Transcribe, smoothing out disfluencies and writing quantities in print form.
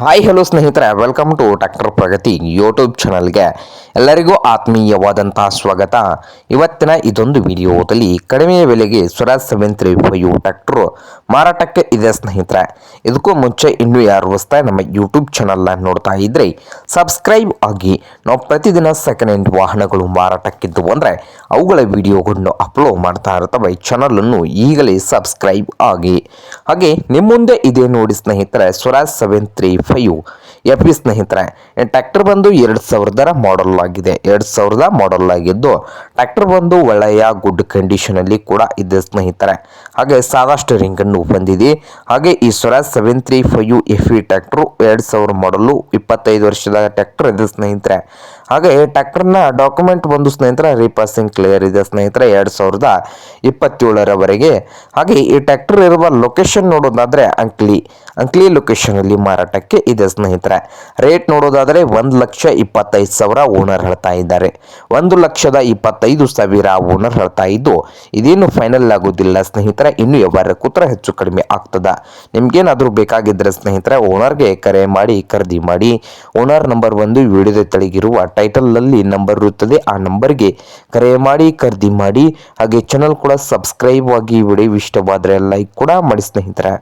Hi hello ಸ್ನೇಹಿತರೆ, welcome to tractor Pragati YouTube ಚಾನಲ್ಗೆ ಎಲ್ಲರಿಗೂ ಆತ್ಮೀಯವಾದಂತಹ ಸ್ವಾಗತ. ಇವತ್ತಿನ ಇದೊಂದು ವಿಡಿಯೋದಲ್ಲಿ ಕಡಿಮೆ ಬೆಲೆಗೆ ಸ್ವರಾಜ್ 735 ಟ್ರ್ಯಾಕ್ಟರ್ ಮಾರಾಟಕ್ಕೆ ಇದೆ ಸ್ನೇಹಿತರೆ. ಇದಕ್ಕೂ ಮುಂಚೆ ಇನ್ನೂ ಯಾರು ಹೊಸದಾಗಿ ನಮ್ಮ ಯೂಟ್ಯೂಬ್ ಚಾನಲ್ನ ನೋಡ್ತಾ ಇದ್ರೆ ಸಬ್ಸ್ಕ್ರೈಬ್ ಆಗಿ. ನಾವು ಪ್ರತಿದಿನ ಸೆಕೆಂಡ್ ಹ್ಯಾಂಡ್ ವಾಹನಗಳು ಮಾರಾಟಕ್ಕಿದ್ದು ಅಂದರೆ ಅವುಗಳ ವಿಡಿಯೋಗಳನ್ನು ಅಪ್ಲೋಡ್ ಮಾಡ್ತಾ ಇರ್ತವೆ. ಚಾನಲನ್ನು ಈಗಲೇ ಸಬ್ಸ್ಕ್ರೈಬ್ ಆಗಿ. ಹಾಗೆ ನಿಮ್ಮ ಮುಂದೆ ಇದೆ ನೋಡಿ ಸ್ನೇಹಿತರೆ, ಸ್ವರಾಜ್ 735 FE ಸ್ನೇಹಿತರೆ. ಟ್ರ್ಯಾಕ್ಟರ್ ಬಂದು 2000 ಮಾಡಲ್ ಆಗಿದೆ. 2000 ಮಾಡಲ್ ಆಗಿದ್ದು ಟ್ರ್ಯಾಕ್ಟರ್ ಬಂದು ಒಳ್ಳೆಯ ಗುಡ್ ಕಂಡೀಷನ್ ಅಲ್ಲಿ ಕೂಡ ಇದೆ ಸ್ನೇಹಿತರೆ. ಹಾಗೆ ಸಾದಾ ಸ್ಟೀರಿಂಗ್ ಅನ್ನು ಹೊಂದಿದೆ. ಹಾಗೆ ಈ ಸ್ವರಾಜ್ 735 FE ಟ್ರ್ಯಾಕ್ಟರ್ 2000 ಮಾಡಲು 25 ವರ್ಷದ ಟ್ರ್ಯಾಕ್ಟರ್ ಇದೆ ಸ್ನೇಹಿತರೆ. ಹಾಗೆ ಟ್ರ್ಯಾಕ್ಟರ್ನ ಡಾಕ್ಯುಮೆಂಟ್ ಬಂದು ಸ್ನೇಹಿತರೆ ರೀಪಾಸಿಂಗ್ ಕ್ಲಿಯರ್ ಇದೆ ಸ್ನೇಹಿತರೆ 2027ರವರೆಗೆ. ಹಾಗೆ ಈ ಟ್ರ್ಯಾಕ್ಟರ್ ಇರುವ ಲೊಕೇಶನ್ ನೋಡೋದಾದ್ರೆ ಅಂಕ್ಲಿ ಲೊಕೇಶನ್ ಅಲ್ಲಿ ಮಾರಾಟಕ್ಕೆ ಇದೆ ಸ್ನೇಹಿತರೆ. ರೇಟ್ ನೋಡೋದಾದ್ರೆ 1,25,000 ಓನರ್ ಹೇಳ್ತಾ ಇದ್ದಾರೆ. 1,25,000 ಓನರ್ ಹೇಳ್ತಾ ಇದ್ದು ಇದೇನು ಫೈನಲ್ ಆಗೋದಿಲ್ಲ ಸ್ನೇಹಿತರೆ. ಇನ್ನು ವ್ಯವಹಾರ ಕೂತ್ರ ಹೆಚ್ಚು ಕಡಿಮೆ ಆಗ್ತದ. ನಿಮ್ಗೇನಾದ್ರೂ ಬೇಕಾಗಿದ್ರೆ ಸ್ನೇಹಿತರೆ ಓನರ್ಗೆ ಕರೆ ಮಾಡಿ ಖರೀದಿ ಮಾಡಿ. ಓನರ್ ನಂಬರ್ ಒಂದು ವಿಡಿಯೋದ ತೆಳಗಿರುವ ಟೈಟಲ್ ಅಲ್ಲಿ ನಂಬರ್ ಇರುತ್ತದೆ. ಆ ನಂಬರ್ಗೆ ಕರೆ ಮಾಡಿ ಖರೀದಿ ಮಾಡಿ. ಹಾಗೆ ಚಾನಲ್ ಕೂಡ ಸಬ್ಸ್ಕ್ರೈಬ್ ಆಗಿ. ವಿಡಿಯೋ ಇಷ್ಟವಾದ್ರೆ ಲೈಕ್ ಕೂಡ ಮಾಡಿ ಸ್ನೇಹಿತರೆ.